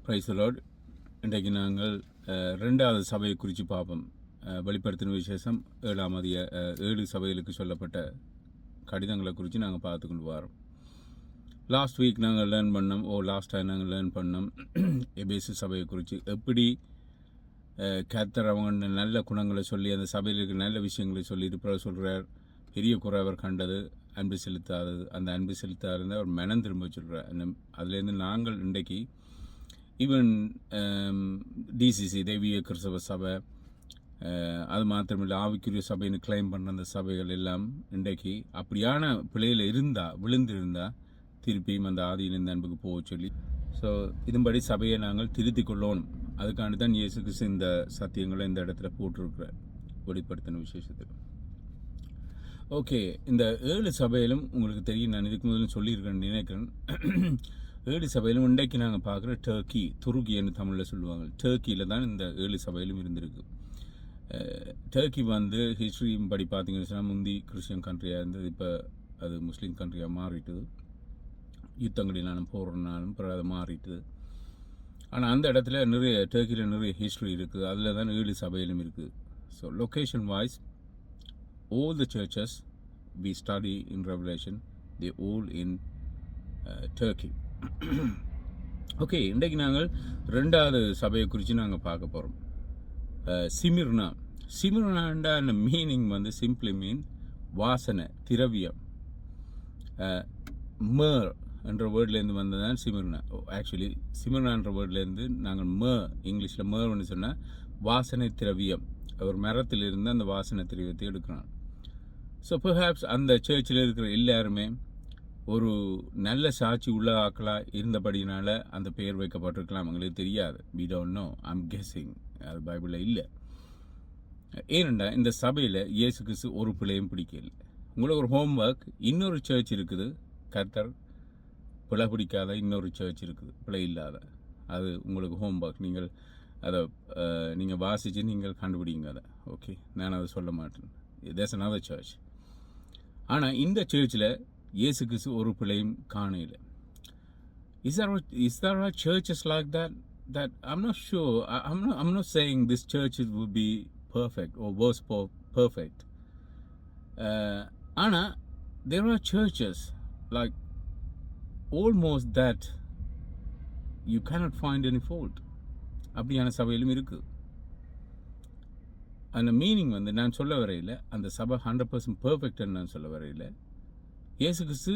Praise the Lord. இன்றைக்கு நாங்கள் ரெண்டாவது சபையை குறித்து பார்ப்போம். வெளிப்படுத்தின விசேஷம் 7 சபைகளுக்கு சொல்லப்பட்ட கடிதங்களை குறித்து நாங்கள் பார்த்து கொண்டு வரோம். லாஸ்ட் வீக் நாங்கள் லேர்ன் பண்ணோம் எபேசு சபையை குறித்து எப்படி கர்த்தர் அவங்க நல்ல குணங்களை சொல்லி அந்த சபையில் இருக்கிற நல்ல விஷயங்களை சொல்லி இருப்பார் சொல்கிறார். பெரிய குறை அவர் கண்டது அன்பு செலுத்தாதது. அந்த அன்பு செலுத்தாத அவர் மனம் திரும்ப சொல்கிறார். அதுலேருந்து நாங்கள் இன்றைக்கு ஈவன் டிசிசி தெய்வீக கிறிஸ்தவ சபை, அது மாத்திரமில்லை ஆவிக்குரிய சபைன்னு கிளைம் பண்ண அந்த சபைகள் எல்லாம் இன்றைக்கு அப்படியான பிள்ளைகள் விழுந்திருந்தால் திருப்பியும் அந்த ஆதியிலிருந்து அன்புக்கு போக சொல்லி இதன்படி சபையை நாங்கள் திருத்தி கொள்ளணும். அதுக்காண்டி தான் இயேசு கிறிஸ்து இந்த சத்தியங்களை இந்த இடத்துல போட்டிருக்கிறார் வெளிப்படுத்தின விசேஷத்தில். ஓகே, இந்த 7 சபையிலும் உங்களுக்கு தெரியும், நான் இதுக்கு முதல்ல சொல்லியிருக்கேன்னு நினைக்கிறேன். 7 சபையிலும் இன்றைக்கு நாங்கள் பார்க்குற துருக்கின்னு தமிழில் சொல்லுவாங்க. டர்க்கியில் தான் இந்த 7 சபையிலும் இருந்திருக்கு. டர்க்கி ஹிஸ்ட்ரி படி பார்த்தீங்கன்னு சொன்னால் முந்தி கிறிஸ்டியன் கண்ட்ரியாக இருந்தது. இப்போ அது முஸ்லீம் கண்ட்ரியாக மாறிட்டுது. யுத்தங்களினாலும் போகிறனாலும் பிறகு அது மாறிட்டுது. ஆனால் அந்த இடத்துல டர்க்கியில் நிறைய ஹிஸ்ட்ரி இருக்குது. அதில் தான் 7 சபையிலும் இருக்குது. So location wise all the churches we study in Revelation, they all in Turkey. Okay, இன்றைக்கு நாங்கள் ரெண்டாவது சபையை குறித்து நாங்கள் பார்க்க போகிறோம். சிமிர்னாண்டா மீனிங் சிம்பிளி மீன் வாசனை, திரவியம். மேர் என்ற வேர்ட்லேருந்து வந்ததான் சிமிர்னா. ஆக்சுவலி சிமிர்னான்ற வேர்ட்லேருந்து நாங்கள் இங்கிலீஷில் மேர்னு சொன்னால் வாசனை திரவியம். ஒரு மரத்திலிருந்து அந்த வாசனை திரவியத்தை எடுக்கிறான். ஸோ பெர்ஹாப்ஸ் அந்த சர்ச்சில் இருக்கிற எல்லாருமே ஒரு நல்ல சாட்சி உள்ள ஆக்களாக இருந்தபடினால அந்த பெயர் வைக்கப்பட்டிருக்கலாம். அவங்களுக்கு தெரியாது. we don't know, I'm guessing. அது பைபிளில் இல்லை. ஏனெண்டா இந்த சபையில் இயேசு கிறிஸ்து ஒரு பிள்ளையும் பிடிக்கல. உங்களுக்கு ஒரு ஹோம்ஒர்க், இன்னொரு சர்ச் இருக்குது, கர்த்தர் பிழை பிடிக்காத இன்னொரு சர்ச் இருக்குது, பிழை இல்லாத. அது உங்களுக்கு ஹோம்ஒர்க். நீங்கள் அதை நீங்கள் வாசித்து நீங்கள் கண்டுபிடிங்க அதை. ஓகே, நான் அதை சொல்ல மாட்டேன். there's another church. ஆனால் இந்த சர்ச்சில் இயேசு கிறிஸ்து ஒரு பிள்ளையும் காணல. Is there a churches like that? I'm not sure. I'm not saying this churches would be perfect or was perfect. ஆனால் there are churches like almost that you cannot find any fault. அப்படியான சபையிலும் இருக்குது. அந்த meaning நான் சொல்ல வரையில் அந்த சபை 100% பெர்ஃபெக்ட்னு நான் சொல்ல வரையில் இயேசு கிறிஸ்து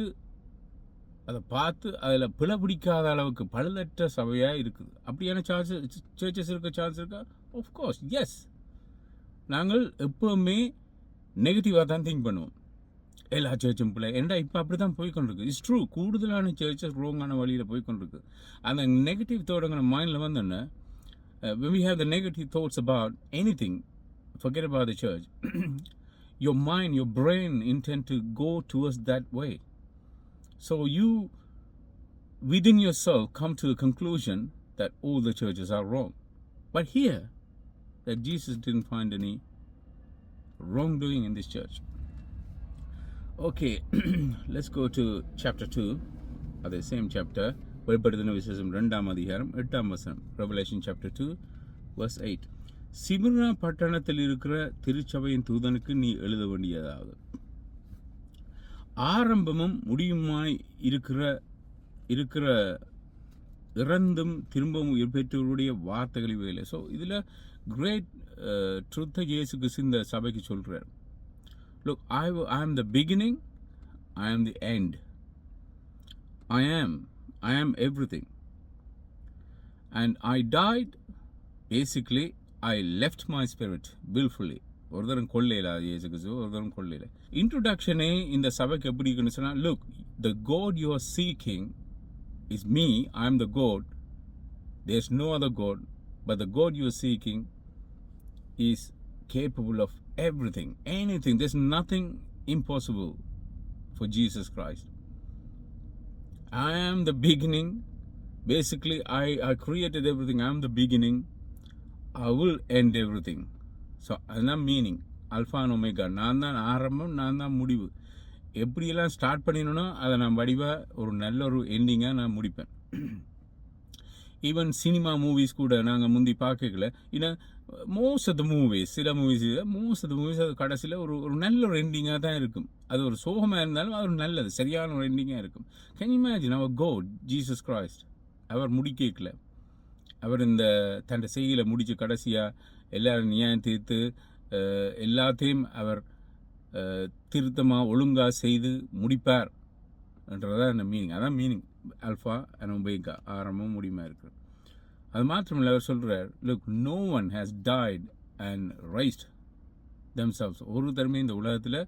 அதை பார்த்து அதில் பிழை பிடிக்காத அளவுக்கு பழுதற்ற சபையாக இருக்குது. அப்படியான சர்ச்சஸ் இருக்க சான்ஸ் இருக்கா? Of course yes. நாங்கள் எப்போவுமே நெகட்டிவாக தான் திங்க் பண்ணுவோம். எல்லா சர்ச்சும் பிள்ளை ஏண்டா இப்போ அப்படி தான் போய்கொண்டிருக்கு. It's true. கூடுதலான சர்ச்சஸ் ரோங்கான வழியில் போய்கொண்டிருக்கு. அந்த நெகட்டிவ் தோட்டங்கிற மைண்டில் வந்தோன்னே when we have the negative thoughts about anything, forget about the church. Your mind, your brain intend to go towards that way. So you, within yourself, come to the conclusion that all the churches are wrong. But here, that Jesus didn't find any wrongdoing in this church. Okay, let's go to chapter 2, or the same chapter. வெளிப்படுத்தின விசேஷம் 2ஆம் அதிகாரம் 8ஆம் வசனம். Revelation chapter 2, verse 8. Smyrna பட்டணத்தில் இருக்கிற திருச்சபையின் தூதனுக்கு நீ எழுத வேண்டியதாவது ஆரம்பமும் முடியுமாய் இருக்கிற இறந்தும் திரும்பவும் உயிர்பெற்றவருடைய வார்த்தைகளை வேலை. ஸோ இதில் கிரேட் ட்ரூத்தை இயேசு கிறிஸ்து இந்த சபைக்கு சொல்கிறார். Look, I am the beginning, I am the end. I am everything. And I died, basically I left my spirit willfully. ஒருத்தரும் கொள்ளையில இயேசு கிறிஸ்து ஒருத்தரும் கொள்ளையில. இன்ட்ரோடக்ஷனே இந்த சபைக்கு எப்படி இருக்குன்னு சொன்னால், look, the God you are seeking is me. I am the God. There's no other God, but the God you are seeking is capable of everything, anything. There's nothing impossible for Jesus Christ. I am the beginning. Basically, I created everything. I am the beginning. I will end everything. So, அதுதான் meaning. Alpha and omega. நான் தான் ஆரம்பம், நான் தான் முடிவு. எப்படியெல்லாம் start பண்ணினோ அதை நான் வடிவாக ஒரு நல்ல ஒரு எண்டிங்காக நான் முடிப்பேன். ஈவன் சினிமா மூவிஸ் கூட நாங்கள் முந்தி பார்க்கல. ஏன்னா மோஸ்ட் ஆஃப் த மூவிஸ், சில மூவிஸ் அது கடைசியில் ஒரு நல்ல ஒரு எண்டிங்காக தான் இருக்கும். அது ஒரு சோகமாக இருந்தாலும் அது ஒரு நல்லது, சரியான ஒரு எண்டிங்காக இருக்கும். கேன் யூ இமேஜின் அவர் கோட் ஜீசஸ் கிரைஸ்ட், அவர் முடிக்கல. அவர் இந்த தன் செய்கையில் முடித்து கடைசியாக எல்லாரும் நியாயம் தீர்த்து எல்லாத்தையும் அவர் திருத்தமாக ஒழுங்காக செய்து முடிப்பார் என்றதான் அந்த மீனிங். அதான் மீனிங், அல்ஃபா அண்ட் ஒமேகா, ஆரம்பமும் முடியுமா இருக்கு. அது மாத்திரமில்லை, அவர் சொல்கிறார், look, no one has tied and raised themselves. ஒரு தருமே இந்த உலகத்தில்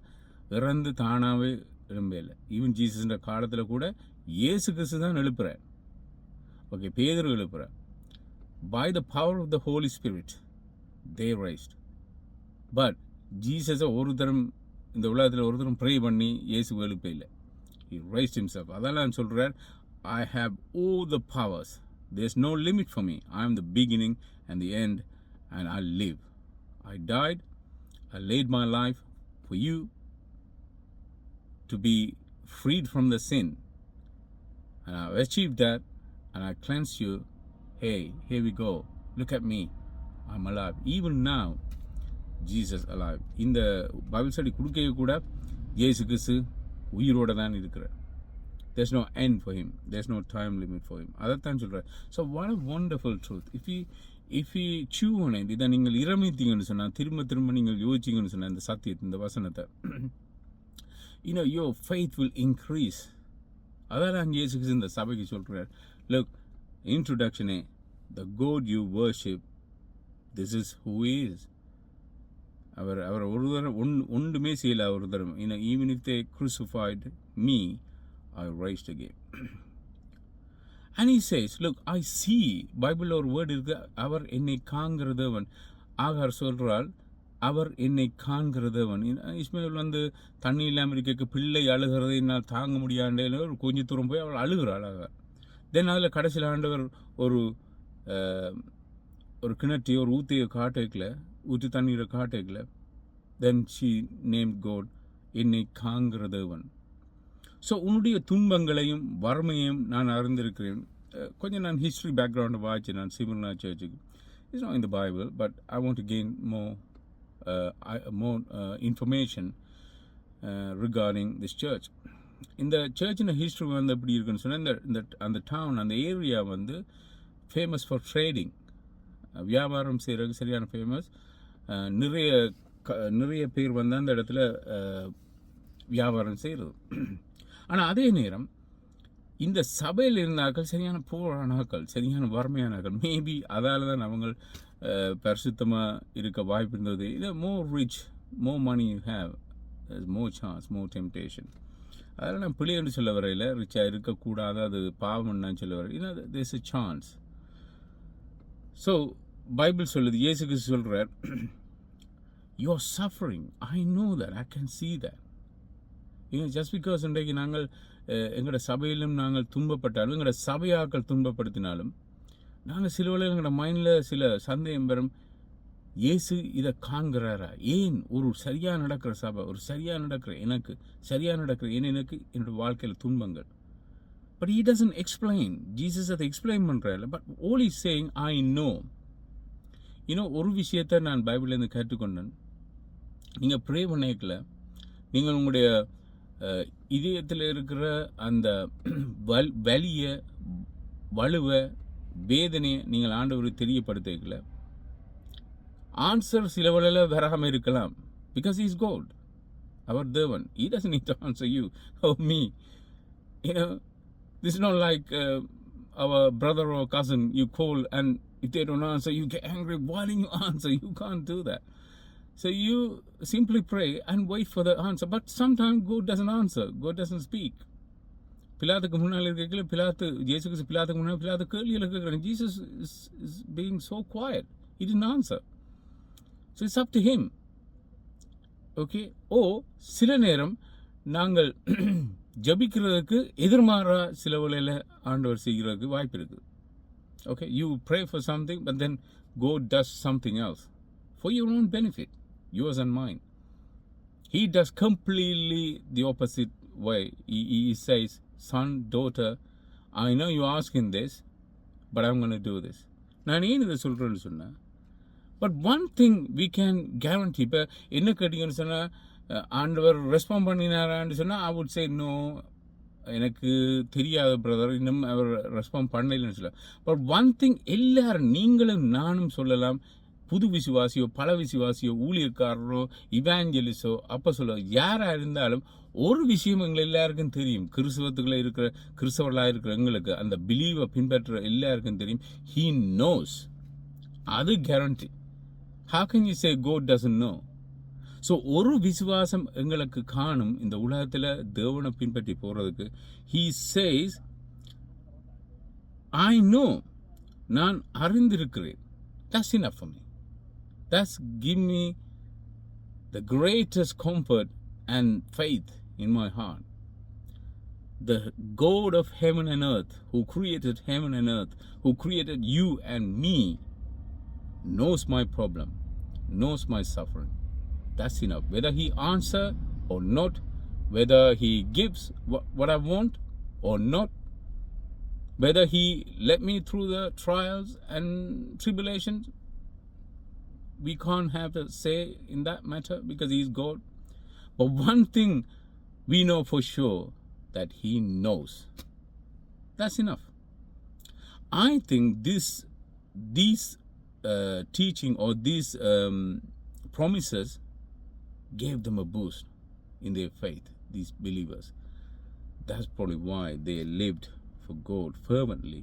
இறந்து தானாகவே எழும்பல. ஈவன் ஜீசஸ்ன்ற காலத்தில் கூட இயேசு கிறிஸ்து தான் எழுப்புறார். ஓகே, பேதுரு எழுப்புறார். By the power of the Holy Spirit they raised. But ஜீசஸை ஒரு தரம் இந்த உலகத்தில் ஒரு தரம் ப்ரே பண்ணி இயேசு எழுப்ப இல்லை. He raised himself. அதெல்லாம் சொல்கிறார், I have all the powers. There's no limit for me. I am the beginning and the end, and I live. I died. I laid my life for you to be freed from the sin. And I've achieved that, and I cleanse you. Hey, here we go. Look at me. I'm alive. Even now, Jesus alive. இந்த Bible study கொடுக்க கூட இயேசு கிறிஸ்து உயிரோட தான் இருக்கிறார். There's no end for him. There's no time limit for him. அதைத்தான் சொல்கிறார். So what a wonderful truth. If you chew on it, இதை நீங்கள் இரமித்தீங்கன்னு சொன்னால், திரும்ப நீங்கள் யோசிச்சிங்கன்னு சொன்னால் இந்த சத்தியத்தை, இந்த வசனத்தை, your faith will increase. அதான் இயேசு கிறிஸ்து இந்த சபைக்கு சொல்கிறார். Look, introduction, the God you worship, this is who he is. அவர் ஒரு தரம் ஒன்றுமே செய்யலை. ஒரு தரம், even if they crucified me, I raised again. And he says, look, I see, Bible ஒரு வேர்டு இருக்கு, அவர் என்னை காண்கிற தேவன். ஆகார் சொல்றால், அவர் என்னை காண்கிற தேவன். இஸ்மாயில் வந்து தண்ணி இல்லாமல் இருக்க பிள்ளை அழுகிறதை என்னால் தாங்க முடியாண்டே கொஞ்சம் தூரம் போய் அவள் அழுகிறாள். ஆகார் தென் அதில் கடைசியில் ஆண்டவர் ஒரு கிணற்றையோ ஒரு ஊத்தையோ காட்டேக்கல, ஊற்றி தண்ணீரை காட்டேக்கல. தென் ஷீ நேம் கோட், என்னை காண்கிற தேவன். ஸோ உன்னுடைய துன்பங்களையும் வறுமையையும் நான் அறிந்திருக்கிறேன். கொஞ்சம் நான் ஹிஸ்ட்ரி பேக்ரவுண்டை வாய்ச்சேன் நான் சிமிர்னா சர்ச்சுக்கு. It's not in the Bible, but I want to gain more information regarding this church. இந்த சர்ச்சின் ஹிஸ்ட்ரி வந்து எப்படி இருக்குன்னு சொன்னால், அந்த டவுன், அந்த ஏரியா வந்து ஃபேமஸ் ஃபார் ட்ரேடிங், வியாபாரம் செய்கிறதுக்கு சரியான ஃபேமஸ். நிறைய பேர் வந்து அந்த இடத்துல வியாபாரம் செய்கிறது. ஆனால் அதே நேரம் இந்த சபையில் இருந்தாக்கள் சரியான போரானாக்கள், சரியான வறுமையானாக்கள். மேபி அதால் தான் அவங்க பரிசுத்தமாக இருக்க வாய்ப்பு இருந்தது. More rich, more money you have, more chance, more temptation. அதெல்லாம் நான் பிள்ளைன்னு சொல்ல வரையில் ரிச்சாக இருக்கக்கூடாது, அது பாவம்னு சொல்ல வரையில் தேர்ஸ் எ சான்ஸ். ஸோ பைபிள் சொல்லுது, இயேசு கிறிஸ்து சொல்கிறார், you are suffering, I know that, I can see that. Just because இன்றைக்கு நாங்கள் எங்களோட சபையிலும் நாங்கள் துன்பப்பட்டாலும், எங்களோட சபையாக்கள் துன்பப்படுத்தினாலும், நாங்கள் சில வேளையில் எங்களோட மைண்டில் சில சந்தேகம் பெறும், இயேசு இதை காண்கிறாரா? ஏன் ஒரு சரியாக நடக்கிற சபை, ஒரு சரியாக நடக்கிற எனக்கு, சரியாக நடக்கிற எனக்கு என்னோட வாழ்க்கையில் துன்பங்கள்? But he doesn't explain. Jesus அதை எக்ஸ்பிளைன் பண்ணுறாரு. But all he's saying, I know. ஒரு விஷயத்தை நான் பைபிள்லேருந்து கற்றுக்கொண்டேன். நீங்கள் ப்ரே பண்ணிக்கல, நீங்கள் உங்களுடைய இதயத்தில் இருக்கிற அந்த வலியை, வலுவை, வேதனையை நீங்கள் ஆண்டவருக்கு தெரியப்படுத்திக்கல, ஆன்சர் சில வேளையில் வராமல் இருக்கலாம். பிகாஸ் இஸ் கோட், அவர் தேவன். He doesn't need to answer you or me. This is not like our brother or cousin you call, and if they don't answer, you get angry. Why didn't you answer? You can't do that. So you simply pray and wait for the answer. But sometimes God doesn't answer. God doesn't speak. பிலாத்துக்கு முன்னால் இருக்கல, இயேசுக்கு பிலாத்துக்கு முன்னால் பிலாத்து கேள்வியில் இருக்கிறாங்க. Jesus is being so quiet. He didn't answer. So it's up to him. Okay? சில நேரம் நாங்கள் ஜபிக்கிறதுக்கு எதிர்மாறா சில வேளையில் ஆண்டவர் செய்கிறதுக்கு வாய்ப்பு இருக்குது. Okay? You pray for something, but then God does something else for your own benefit, yours and mine. He does completely the opposite way. He says, son, daughter, I know you're asking this, but I'm going to do this. நான் ஏன் இதை சொல்கிறேன்னு சொன்னேன், but one thing we can guarantee. இப்போ என்ன கேட்டிங்கன்னு சொன்னால், ஆண்டவர் respond பண்ணினாரான்னு சொன்னால் ஐ வுட் சே நோ, எனக்கு தெரியாத பிரதர், இன்னும் அவர் ரெஸ்பாண்ட் பண்ணலைன்னு சொல்ல. பட் ஒன் திங் எல்லாரும், நீங்களும் நானும் சொல்லலாம், புது விசுவாசியோ பல விசுவாசியோ ஊழியக்காரரோ இவாஞ்சலிஸோ அப்போ சொல்ல யாராக இருந்தாலும் ஒரு விஷயம் எங்களை எல்லாருக்கும் தெரியும். கிறிஸ்தவத்துக்குள்ள இருக்கிற கிறிஸ்தவர்களாக இருக்கிற எங்களுக்கு அந்த பிலீவை பின்பற்ற எல்லாருக்கும் தெரியும். He knows. அது guarantee. How can you say God doesn't know? So ஒரு விசுவாசம் எங்களுக்கு காணும் இந்த உலகத்தில் தேவனை பின்பற்றி போகிறதுக்கு. He says, I know, நான் அறிந்திருக்கிறேன். That's enough for me. That's give me the greatest comfort and faith in my heart. The God of heaven and earth, who created heaven and earth, who created you and me, knows my problem, knows my suffering. That's enough. Whether he answer or not, whether he gives what I want or not, whether he let me through the trials and tribulations, we can't have a say in that matter because he's God. But one thing we know for sure, that he knows. That's enough. I think these teaching or these promises gave them a boost in their faith, these believers. That's probably why they lived for God fervently,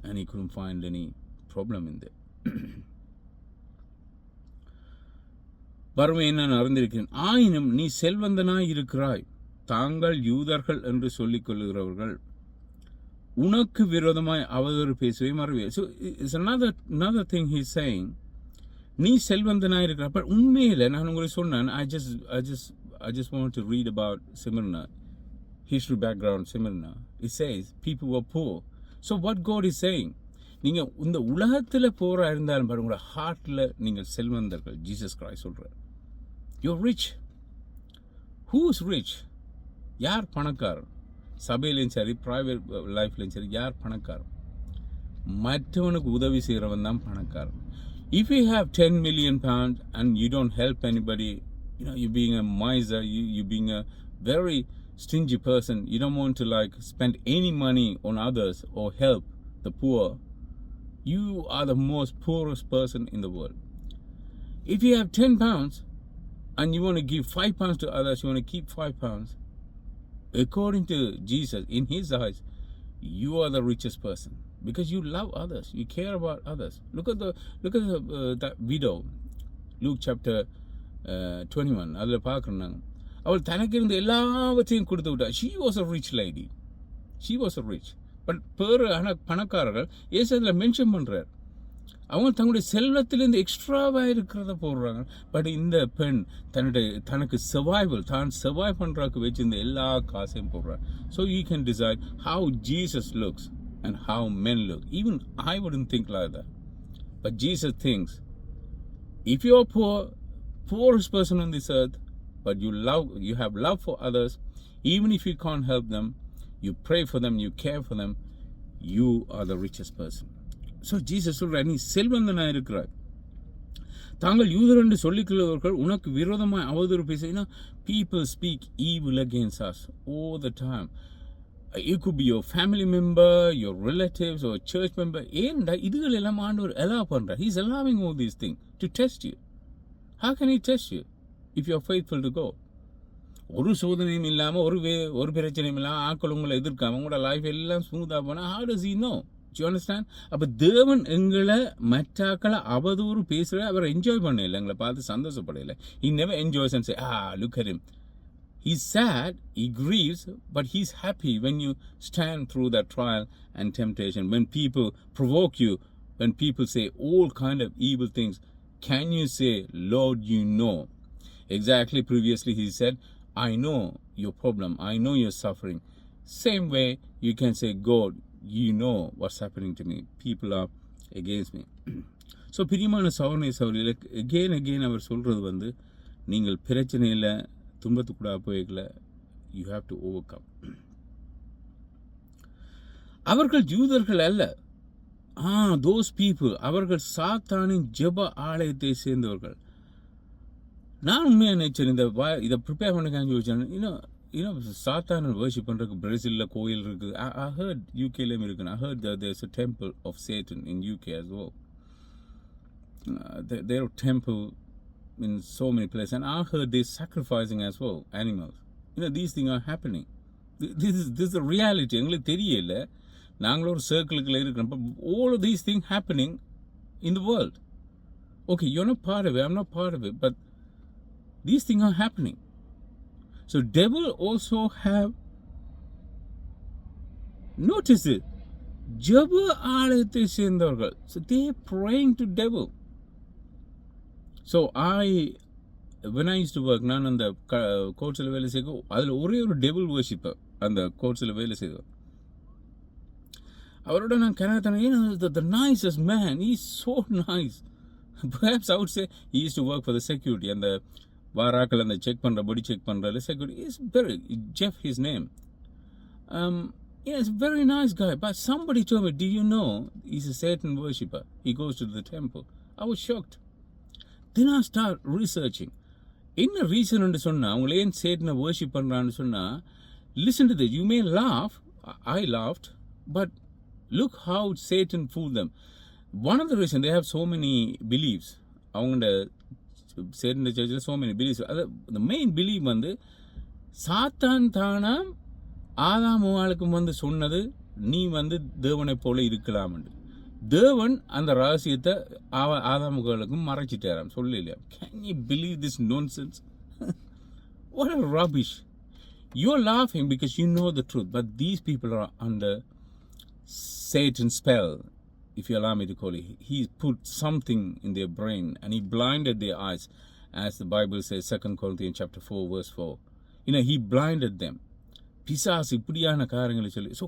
and he couldn't find any problem in there. வறுமை நான் அறிந்திருக்கிறேன், ஆயினும் நீ செல்வந்தனாய் இருக்கிறாய். தாங்கள் யூதர்கள் என்று சொல்லிக் கொள்ளுகிறவர்கள் உனக்கு விரோதமாய் அவதூறு பேசுவே மறுவே. So it's another thing he's saying. நீ செல்வந்தனாய் இருக்கிறாய். பட் உண்மையில நான் உங்களுக்கு சொன்னேன், I just want to read about Smyrna, history background Smyrna. It says people were poor. So what God is saying, நீங்கள் இந்த உலகத்தில் போரா இருந்தாலும் பாருங்க, உங்களோட ஹார்ட்டில் நீங்கள் செல்வந்தர்கள். ஜீசஸ் கிரைஸ்ட் சொல்கிறார், you're rich. Who is rich? யார் பணக்காரர்? சபையிலையும் சரி ப்ரைவேட் லைஃப்லையும் சரி யார் பணக்காரர்? மற்றவனுக்கு உதவி செய்கிறவன் தான் பணக்காரன். If you have 10 million pounds and you don't help anybody, you being a miser, you being a very stingy person, you don't want to like spend any money on others or help the poor, you are the most poorest person in the world. If you have 10 pounds and you want to give 5 pounds to others, you want to keep 5 pounds, according to Jesus, in his eyes, you are the richest person because you love others, you care about others. Look at that widow, Luke chapter 21. அதில் பார்க்குறாங்க, அவள் தனக்கு இருந்த எல்லாவற்றையும் கொடுத்து விட்டா. She was a rich lady. She was a rich. But பணக்காரர்கள் ஏசு அதில் மென்ஷன் பண்ணுறார், அவங்க தங்களுடைய செல்வத்திலேருந்து எக்ஸ்ட்ராவாக இருக்கிறத போடுறாங்க. பட் இந்த பெண் தனக்கு சர்வைவல், தான் சர்வைவ் பண்ணுறதுக்கு வச்சிருந்த எல்லா காசையும் போடுறாங்க. So you can decide how Jesus looks and how men look. Even I wouldn't think like that. But Jesus thinks, if you're poorest person on this earth, but you have love for others, even if you can't help them, you pray for them, you care for them, you are the richest person. So Jesus சொல்ற, நீ செல்வந்தனாக இருக்கிறாய். தாங்கள் யூதர் என்று சொல்லிக்கொள்வர்கள் உனக்கு விரோதமாய் அவதூறு பேச. People speak evil against us all the time. It could be your family member, your relatives or church member. ஏன்டா இதுகள் எல்லாம் ஆண்டவர் allow பண்ற. He's allowing all these things to test you. How can he test you if you are faithful to God? ஒரு சோதனையும் இல்லாமல் ஒரு பிரச்சனையும் இல்லாமல் ஆக்கள் உங்களை எதிர்க்காம உங்களோட லைஃப் எல்லாம் ஸ்மூத்தாக போனால் how does he know? Do you understand? அப்போ தேவன் எங்களை மற்றாக்களை அவதூறு பேசுகிற அவர் என்ஜாய் பண்ண இல்லை, எங்களை பார்த்து சந்தோஷப்படையில. He never enjoys and say, look at him. He's sad, he grieves, but he's happy when you stand through that trial and temptation. When people provoke you, when people say all kind of evil things, can you say, Lord, you know? Exactly, previously he said, I know your problem, I know your suffering. Same way you can say, God, you know what's happening to me. People are against me. So பிரியமான சகோதரர்களே, again அவர் சொல்றது நீங்கள் பிரச்சனையில் துன்பத்துக்கூட போய்க்கல, you have to overcome. அவர்கள் யூதர்கள் அல்ல, those people, அவர்கள் சாத்தானின் ஜெப ஆலயத்தை சேர்ந்தவர்கள். நான் உண்மையாக நினைச்சேன் இதை ப்ரிப்பேர் பண்ண யோசிச்சேன். இன்னும் சாத்தான வர்ஷிப் பண்ணுறதுக்கு பிரேசிலில் கோயில் இருக்குது. I heard UKலையும் இருக்குன்னு. I heard that there's a temple of Satan in UK as well. There are temple in so many places, and I heard they're sacrificing as well animals. These things are happening. This is a reality. எங்களுக்கு தெரியல, நாங்களும் ஒரு சர்க்கிளுக்குள்ள இருக்கிறோம். But all of these things happening in the world. Okay, you're not part of it, I'm not part of it, but these things are happening. So devil also have notice it. ஜெப ஆலயத்தை சேர்ந்தவர்கள். So they are praying to devil. So when I used to work, நான் அந்த கோர்ட்ஸில் வேலை செய்ய, அதில் ஒரே ஒரு டெவில் வர்ஷிப்பர் அந்த கோர்ட்ஸில் வேலை செய்வார். அவரோட நான் connect the nicest man, he's so nice. Perhaps I would say he used to work for the security, அந்த வாராக்கள் அந்த செக் பண்ணுற பாடி செக் பண்ணுற security is very Jeff his name. He's a very nice guy, but somebody told me, do you know he's a Satan worshipper, he goes to the temple. I was shocked. Then I start researching. என்ன reason சொன்னா அவங்கள ஏன் சேட்டனை worship பண்ணுறான்னு சொன்னால், listen to this, you may laugh, I laughed, but look how Satan fooled them. One of the reasons they have so many beliefs, அவங்களோட Satan சர்ச்சில் so many beliefs, the main belief வந்து சாத்தான் தானா ஆதாமுவாளுக்கும் சொன்னது, நீ தேவனை போல இருக்கலாம்னு. தேவன் அந்த ரகசியத்தை ஆதாமுகளுக்கும் மறைச்சிட்டாராம், சொல்லலையா? Can you believe this nonsense? What a rubbish. You're laughing because you know the truth, but these people are under Satan's spell, if you allow me to call it. He put something in their brain and he blinded their eyes, as the Bible says, 2 Corinthians chapter 4 verse 4. He blinded them. பிசாசு இப்படியான காரியங்களை சொல்லி. So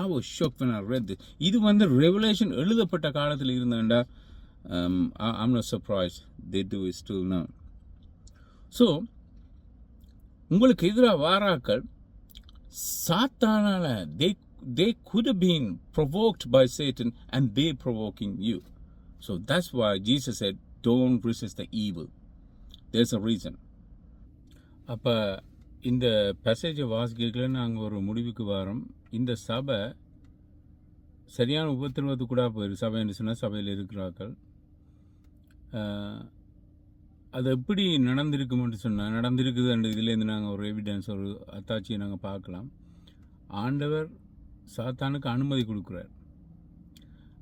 I was shocked when I read this. இது revelation எழுதப்பட்ட காலத்தில் இருந்தாண்டா, I'm not surprised they do it still now. So உங்களுக்கு எதிராக வாராக்கள் சாத்தானால they could have been provoked by Satan and they provoking you. So that's why Jesus said, don't resist the evil. There's a reason. அப்போ இந்த பேசேஜை வாசிக்கல நாங்கள் ஒரு முடிவுக்கு வரோம். இந்த சபை சரியான உபத்திரவத்துக்கு கூட போயிருக்கு. சபைன்னு சொன்னால் சபையில் இருக்கிறார்கள். அது எப்படி நடந்திருக்குமென்று சொன்னால், நடந்திருக்குதுன்ற இதுலேருந்து நாங்கள் ஒரு எவிடன்ஸ், ஒரு அத்தாட்சியை நாங்கள் பார்க்கலாம். ஆண்டவர் சாத்தானுக்கு அனுமதி கொடுக்குறார்.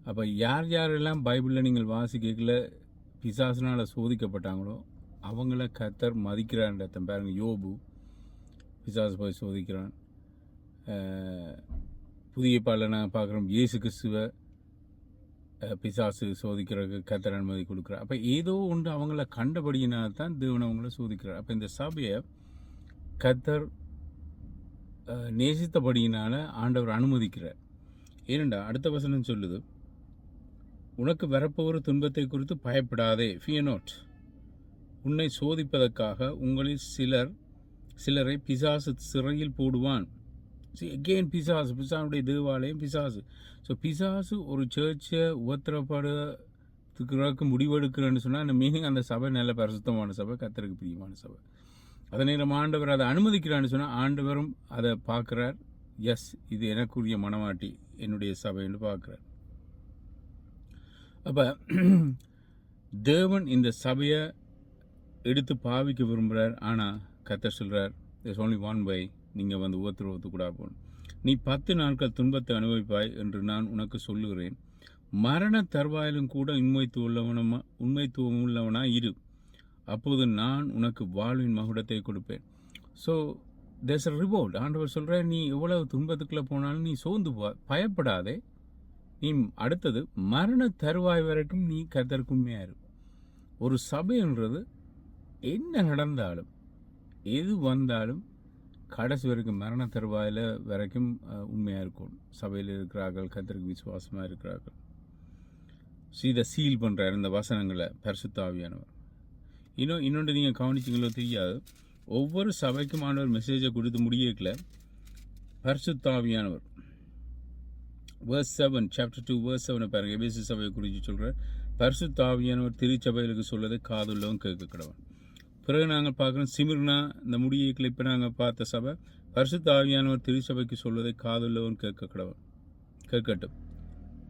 அப்போ யாரெல்லாம் பைபிளில் நீங்கள் வாசிக்கல பிசாசுனால் சோதிக்கப்பட்டாங்களோ அவங்கள கர்த்தர் மதிக்கிறார்ன்ற பாருங்க. யோபு பிசாசு போய் சோதிக்கிறான். புதிய பாடலை நாங்கள் பார்க்குறோம், இயேசு கிறிஸ்துவை பிசாசு சோதிக்கிறதுக்கு கர்த்தர் அனுமதி கொடுக்குறார். அப்போ ஏதோ ஒன்று அவங்கள கண்டபடியினால தான் தேவன் அவங்கள சோதிக்கிறார். அப்போ இந்த சபையை கர்த்தர் நேசித்தபடியினால ஆண்டவர் அனுமதிக்கிறார். ஏனெண்டா அடுத்த வசனம் சொல்லுது, உனக்கு வரப்போகிற துன்பத்தை குறித்து பயப்படாதே, ஃபியர் நாட். உன்னை சோதிப்பதற்காக உங்களில் சிலரை பிசாசு சிறையில் போடுவான். அகெயின் பிசாசுடைய தேவாலயம் பிசாசு. ஸோ பிசாசு ஒரு சர்ச்சை உபத்திரப்படுறதுக்கு முடிவெடுக்கிறேன்னு சொன்னால் அந்த மீனிங் அந்த சபை நல்ல பரிசுத்தமான சபை, கர்த்தருக்கு பிரியமான சபை. அதே நேரம் ஆண்டவர் அதை அனுமதிக்கிறான்னு சொன்னால் ஆண்டவரும் அதை பார்க்குறார். எஸ், இது எனக்குரிய மனவாட்டி, என்னுடைய சபைன்னு பார்க்குறார். அப்போ தேவன் இந்த சபையை எடுத்து பாவிக்க விரும்புகிறார். ஆனால் கர்த்தர் சொல்கிறார், there's only one way, நீங்கள் உபத்திரவத்துக்கூட போகணும். நீ 10 நாட்கள் துன்பத்தை அனுபவிப்பாய் என்று நான் உனக்கு சொல்லுகிறேன். மரண தருவாயிலும் கூட உண்மைத்துவம் உள்ளவனாய் இரு, அப்போது நான் உனக்கு வாழ்வின் மகுடத்தை கொடுப்பேன். So there's a reward. ஆண்டவர் சொல்கிறார், நீ எவ்வளவு துன்பத்துக்குள்ளே போனாலும் நீ சோர்ந்து பயப்படாதே. நீ அடுத்தது மரண தருவாய் வரைக்கும் நீ கர்த்தருக்கு உண்மையாக இரு. ஒரு சபைன்றது என்ன நடந்தாலும் எது வந்தாலும் கடைசி வரைக்கும் மரண தருவாயில் வரைக்கும் உண்மையாக இருக்கும். சபையில் இருக்கிறார்கள், கர்த்தருக்கு விசுவாசமாக இருக்கிறார்கள். இதை சீல் பண்ணுறார் இந்த வசனங்களை பரிசுத்த ஆவியானவர். இன்னொன்று நீங்கள் கவனிச்சிங்களோ தெரியாது, ஒவ்வொரு சபைக்கும் ஆண்டவர் மெசேஜை கொடுத்து முடியல. பரிசுத்த ஆவியானவர் verse 7 chapter 2 verse 7 பாருங்க. எபேசு சபையை குறித்து சொல்கிறார். பரிசுத்த ஆவியானவர் திருச்சபைகளுக்கு சொல்வதை காதுள்ளவன் கேட்க கடவன். பிறகு நாங்கள் பார்க்குறோம் சிமிர்னா இந்த முடியைகளை இப்போ நாங்கள் பார்த்த சபை பரிசுத்த ஆவியானவர் திருச்சபைக்கு சொல்வதை காதுள்ளவன் கேட்கட்டும்.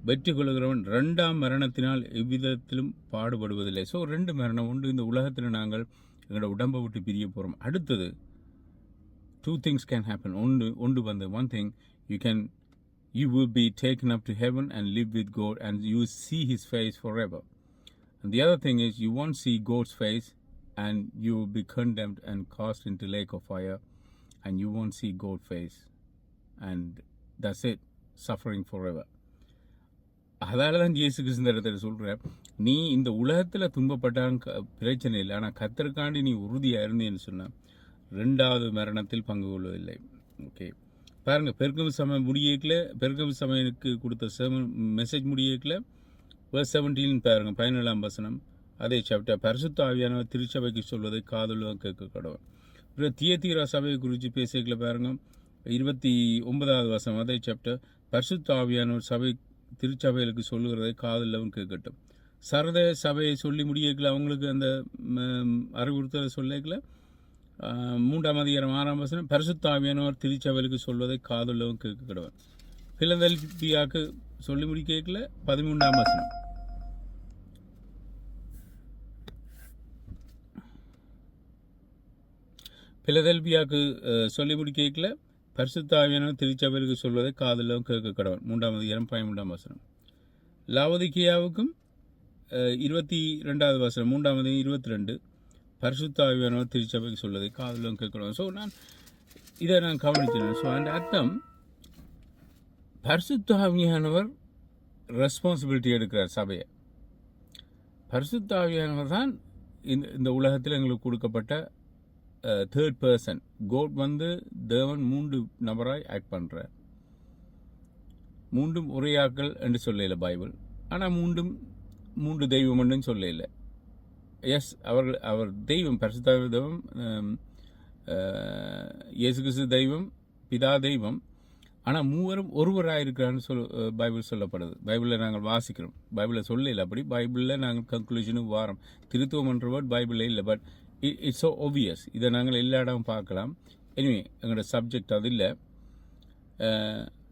வெற்றி கொள்கிறவன் 2ஆம் மரணத்தினால் எவ்விதத்திலும் பாடுபடுவதில்லை. ஸோ 2 மரணம் உண்டு. இந்த உலகத்தில் நாங்கள் எங்களோட உடம்பை விட்டு பிரிய போகிறோம். அடுத்தது 2 things can happen. ஒன்று வந்து one thing you will be taken up to heaven and live with God and you will see his face forever. And the other thing is you won't see God's face and you will be condemned and cast into lake of fire and you won't see God's face and that's it, suffering forever. அதால தான் இயேசு கிறிஸ்து சொல்கிறேன், நீ இந்த உலகத்தில் துன்பப்பட்டாங்க பிரச்சனை இல்லை, ஆனால் கர்த்தருக்காண்டி நீ உறுதியாக இருந்தேன்னு சொன்னால் 2வது மரணத்தில் பங்கு கொள்வதில்லை. ஓகே பாருங்கள், பெருக்கம் சமயனுக்கு கொடுத்த மெசேஜ் முடியக்கில் verse 17 பாருங்கள், 17ஆம் வசனம் அதே சாப்டர். பரிசுத்த ஆவியானவர் திருச்சபைக்கு சொல்வதை காதுள்ளவன் கேட்க கடவன். அப்புறம் தியத்தீரா சபையை குறித்து பேசிக்கல பாருங்கள், 29ஆவது வசனம் அதே சாப்டர். பரிசுத்த ஆவியானவர் திருச்சபைகளுக்கு சொல்லுகிறதை காதுள்ளவன் கேட்கட்டும். சரத சபையை சொல்லி முடியக்கல, அவங்களுக்கு அந்த அறிவுறுத்தலை சொல்லக்கல 3ஆம் அதிகாரம் 6ஆம் வசனம். பரிசுத்த ஆவியானவர் திருச்சபைகளுக்கு சொல்வதை காதுள்ளவன் கேட்க கடவன். பிலதெல்பியாவுக்கு சொல்லி முடிக்கல 13ஆம் வசனம். பிலதெல்பியாவுக்கு சொல்லி முடிக்கல பரிசுத்த ஆவியானவர் திருச்சபைகளுக்கு சொல்வதை காதுள்ளவன் கேட்க கடவன். 3ஆம் அதிகாரம் 13ஆம் வசனம். லாவோதிக்கேயாவுக்கும் 22ஆவது வசனம் 3ஆம் அதிகாரம் 22. பரிசுத்த ஆவியானவர் திருச்சபைக்கு சொல்வதை காதுள்ளவன் கேட்கணும். ஸோ இதை நான் கவனிக்கிறேன். ஸோ அந்த அர்த்தம் பரிசுத்த ஆவியானவர் ரெஸ்பான்சிபிலிட்டி எடுக்கிறார் சபையை. பரிசுத்த ஆவியானவர் தான் இந்த உலகத்தில் எங்களுக்கு கொடுக்கப்பட்ட தேர்ட் பர்சன். கோட் வந்து தேவன் 3 நபராய் ஆக்ட் பண்ணுறார். 3 உரையாக்கள் என்று சொல்லல பைபிள், ஆனால் 3 தெய்வம் என்று சொல்லல. எஸ், அவர் தெய்வம், பரிசுத்த தெய்வம், இயேசு கிறிஸ்து தெய்வம், பிதா தெய்வம். ஆனால் மூவரும் ஒருவராக இருக்கிறான்னு பைபிள் சொல்லப்படுது. பைபிளில் நாங்கள் வாசிக்கிறோம். பைபிளில் சொல்லல அப்படி. பைபிளில் நாங்கள் கன்க்ளூஷனுக்கு வாரோம். திருத்துவம் என்ற வேர்ட் பைபிளில் இல்லை, பட் இட்ஸ் ஸோ ஒபியஸ். இதை நாங்கள் எல்லா இடமும் பார்க்கலாம். எனிவே எங்களோட சப்ஜெக்ட் அது இல்லை.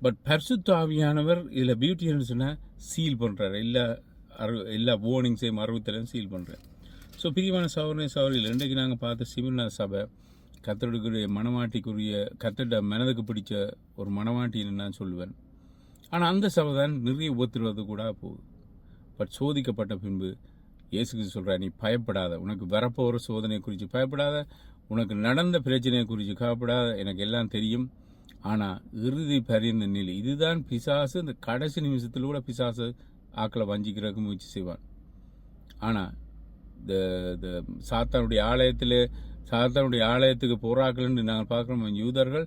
பட் பரிசுத்த ஆவியானவர் இதில் பியூட்டின்னு சொன்னால் சீல் பண்ணுறாரு. எல்லா வார்னிங்ஸையும் 60 சீல் பண்ணுறாரு. ஸோ பிரிவான சௌரியில் இன்றைக்கு நாங்கள் பார்த்த சிமிர்னா சபை கர்த்தருடைய மனவாட்டிக்குரிய கர்த்தருடைய மனதுக்கு பிடிச்ச ஒரு மனவாட்டின்னு நான் சொல்லுவேன். ஆனால் அந்த சபை தான் நிறைய ஒத்துருவது கூட போகுது. பட் சோதிக்கப்பட்ட பின்பு இயேசு கிறிஸ்து சொல்கிறார், நீ பயப்படாத, உனக்கு வரப்போகிற சோதனை குறித்து பயப்படாத, உனக்கு நடந்த பிரச்சனையை குறித்து கவலைப்படாத, எனக்கு எல்லாம் தெரியும். ஆனால் இறுதி பரிந்த நிலை இதுதான். பிசாசு இந்த கடைசி நிமிஷத்தில் கூட பிசாசு ஆக்களை வஞ்சிக்கிறதுக்கு முயற்சி செய்வான். ஆனால் இந்த சாத்தானுடைய ஆலயத்துக்கு போராக்கள்னு நாங்கள் பார்க்குறோம். யூதர்கள்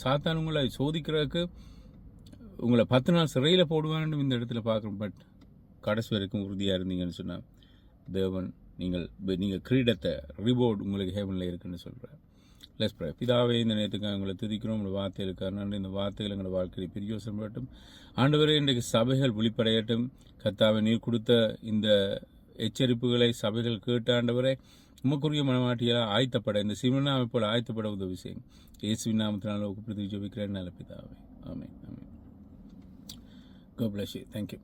சாத்தானுங்களை சோதிக்கிறதுக்கு உங்களை 10 நாள் சிறையில் போடுவான்னு இந்த இடத்துல பார்க்குறோம். பட் கடைசி வரைக்கும் உறுதியாக இருந்தீங்கன்னு சொன்னால் தேவன் நீங்கள் கிரீடத்தை ரிவார்டு உங்களுக்கு ஹேவனில் இருக்குன்னு சொல்கிறார். Let's pray. பிதாவே, இந்த நேரத்துக்கு எங்களை துதிக்கிறோம். உங்களோட வார்த்தைகளுக்காக நன்றி. இந்த வார்த்தைகள் எங்களோட வாழ்க்கையில் பிரயோசனப்படட்டும். ஆண்டவரே, இன்றைக்கு சபைகள் விழிப்படையட்டும். கர்த்தாவே, நீர் கொடுத்த இந்த எச்சரிப்புகளை சபைகள் கேட்ட ஆண்டவரே, உமக்குரிய மனவாட்டியாக ஆயத்தப்பட, இந்த சிமிர்னா அமைப்போல் ஆயத்தப்பட உதவி செய்யும். இயேசுவின் நாமத்தினால ஒப்புப்படுத்தி ஜெபிக்கிறேன் நல்ல பிதாவே. ஆமென். God bless you. Thank you.